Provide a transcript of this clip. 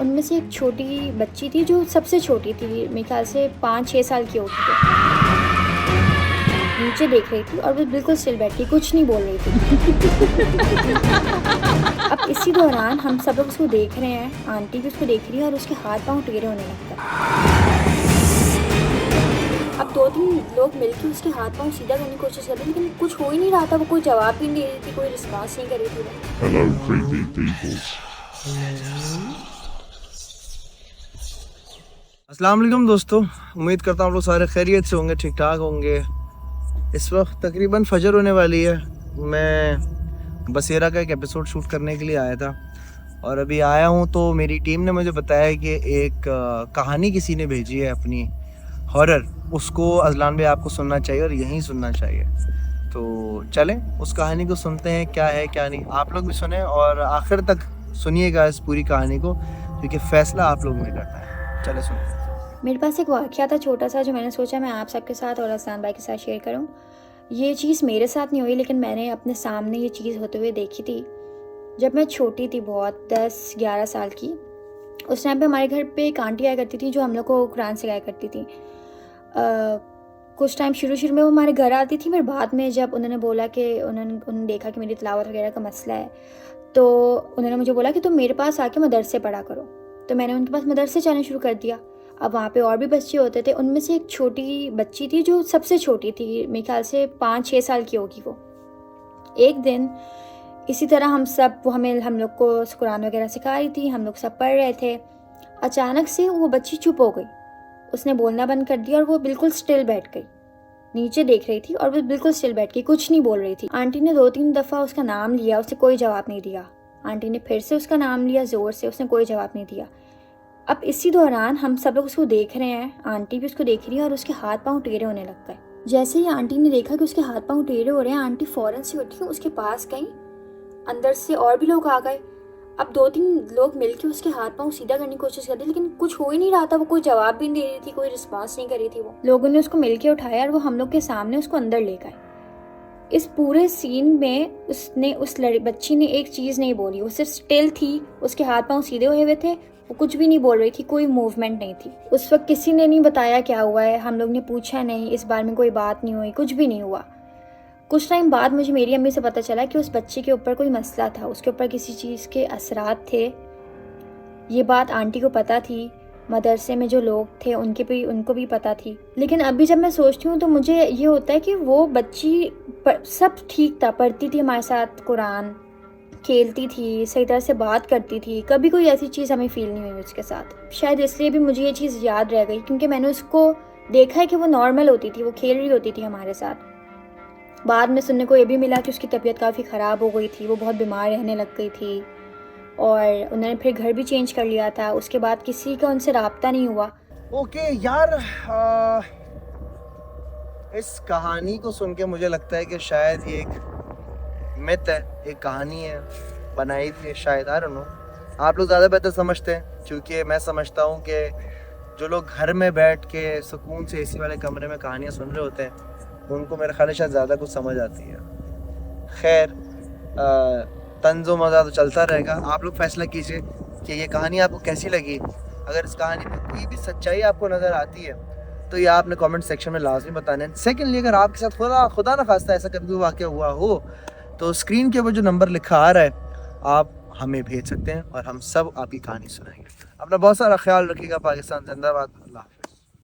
उनमें से एक छोटी बच्ची थी जो सबसे छोटी थी, मेरे ख्याल से 5-6 साल की होगी वो। नीचे देख रही थी और वो बिल्कुल स्टिल बैठी, कुछ नहीं बोल रही थी। अब इसी दौरान हम सब लोग उसको देख रहे हैं, आंटी भी उसको देख रही है और उसके हाथ-पाँव टेढ़े होने लगता है। अब 2-3 लोग मिलके उसके हाथ-पाँव सीधा करने की कोशिश कर रहे थे, लेकिन कुछ हो ही नहीं रहा था, वो कोई जवाब भी नहीं दे रही थी, कोई रिस्पॉन्स नहीं कर रही थी वो। Hello, creepy people. अस्सलाम वालेकुम दोस्तों, उम्मीद करता हूँ आप लोग सारे खैरियत से होंगे, ठीक ठाक होंगे। इस वक्त तकरीबन फजर होने वाली है। मैं बसेरा का एक एपिसोड शूट करने के लिए आया था और अभी आया हूँ तो मेरी टीम ने मुझे बताया कि एक कहानी किसी ने भेजी है अपनी हॉरर, उसको अजलान भाई आपको सुनना चाहिए और यहीं सुनना चाहिए। तो चलें उस कहानी को सुनते हैं, क्या है क्या नहीं। आप लोग भी सुने और आखिर तक सुनिएगा इस पूरी कहानी को, क्योंकि फ़ैसला आप लोगों ने करना है। चले सुनते हैं। मेरे पास एक वाक़या था छोटा-सा, जो मैंने सोचा मैं आप सबके साथ और अहसान भाई के साथ शेयर करूँ। ये चीज़ मेरे साथ नहीं हुई, लेकिन मैंने अपने सामने ये चीज़ होते हुए देखी थी। जब मैं छोटी थी बहुत, 10-11 साल की, उस टाइम पे हमारे घर पे एक आंटी आया करती थी जो हम लोग को कुरान सिखाया करती थी। कुछ टाइम शुरू-शुरू में वो हमारे घर आती थी, फिर बाद में जब उन्होंने बोला कि उन्होंने देखा कि मेरी तिलावत वगैरह का मसला है, तो उन्होंने मुझे बोला कि तुम मेरे पास आके मदरसे पढ़ा करो। तो मैंने उनके पास मदरसे जाना शुरू कर दिया। अब वहाँ पे और भी बच्चे होते थे, उनमें से एक छोटी बच्ची थी जो सबसे छोटी थी, मेरे ख्याल से 5-6 साल की होगी वो। एक दिन इसी तरह हम लोग को कुरान वगैरह सिखा रही थी, हम लोग सब पढ़ रहे थे। अचानक से वो बच्ची चुप हो गई, उसने बोलना बंद कर दिया और वो बिल्कुल स्टिल बैठ गई। नीचे देख रही थी और वो बिल्कुल स्टिल बैठ गई, कुछ नहीं बोल रही थी। आंटी ने 2-3 दफ़ा उसका नाम लिया, उसने कोई जवाब नहीं दिया। आंटी ने फिर से उसका नाम लिया ज़ोर से, उसने कोई जवाब नहीं दिया। अब इसी दौरान हम सब लोग उसको देख रहे हैं, आंटी भी उसको देख रही है और उसके हाथ-पाँव टेढ़े होने लग गए। जैसे ही आंटी ने देखा कि उसके हाथ-पाँव टेढ़े हो रहे हैं, आंटी फ़ौरन से उठी, उसके पास गई। अंदर से और भी लोग आ गए। अब 2-3 लोग मिलके उसके हाथ-पाँव सीधा करने की कोशिश कर रहे थे, लेकिन कुछ हो ही नहीं रहा था, वो कोई जवाब भी नहीं दे रही थी, कोई रिस्पॉन्स नहीं कर रही थी वो। लोगों ने उसको मिलके उठाया और वो हम लोग के सामने उसको अंदर ले गए। इस पूरे सीन में उस बच्ची ने एक चीज़ नहीं बोली, वो सिर्फ स्टिल थी, उसके हाथ-पाँव सीधे हुए थे, वो कुछ भी नहीं बोल रही थी, कोई मूवमेंट नहीं थी। उस वक्त किसी ने नहीं बताया क्या हुआ है, हम लोग ने पूछा नहीं, इस बारे में कोई बात नहीं हुई, कुछ भी नहीं हुआ। कुछ टाइम बाद मुझे मेरी अम्मी से पता चला कि उस बच्चे के ऊपर कोई मसला था, उसके ऊपर किसी चीज़ के असरात थे। ये बात आंटी को पता थी, मदरसे में जो लोग थे उनको भी पता थी। लेकिन अभी जब मैं सोचती हूँ तो मुझे ये होता है कि वो बच्ची सब ठीक था, पढ़ती थी हमारे साथ कुरान, खेलती थी, सही तरह से बात करती थी, कभी कोई ऐसी चीज़ हमें फ़ील नहीं हुई उसके साथ। शायद इसलिए भी मुझे ये चीज़ याद रह गई, क्योंकि मैंने उसको देखा है कि वो नॉर्मल होती थी, वो खेल रही होती थी हमारे साथ। बाद में सुनने को ये भी मिला कि उसकी तबीयत काफ़ी ख़राब हो गई थी, वो बहुत बीमार रहने लग गई थी और उन्होंने फिर घर भी चेंज कर लिया था। उसके बाद किसी का उनसे राब्ता नहीं हुआ। ओके यार, इस कहानी को सुन के मुझे लगता है कि शायद ये एक मिथ है, एक कहानी है, बनाई थी शायद, आई डोंट नो। आप लोग ज़्यादा बेहतर समझते हैं, क्योंकि मैं समझता हूँ कि जो लोग घर में बैठ के सुकून से एसी वाले कमरे में कहानियाँ सुन रहे होते हैं, उनको मेरा ख्याल है शायद ज़्यादा कुछ समझ आती है। खैर, तंज़ो मज़ा तो चलता रहेगा। आप लोग फैसला कीजिए कि ये कहानी आपको कैसी लगी। अगर इस कहानी में कोई भी सच्चाई आपको नज़र आती है तो ये आपने कमेंट सेक्शन में लाजमी बताना है। सेकेंडली, अगर आपके साथ खुदा ना खास्ता ऐसा कभी वाक़या हुआ हो तो स्क्रीन के ऊपर जो नंबर लिखा आ रहा है आप हमें भेज सकते हैं और हम सब आपकी कहानी सुनाएंगे। अपना बहुत सारा ख्याल रखिएगा। पाकिस्तान जिंदाबाद। अल्लाह।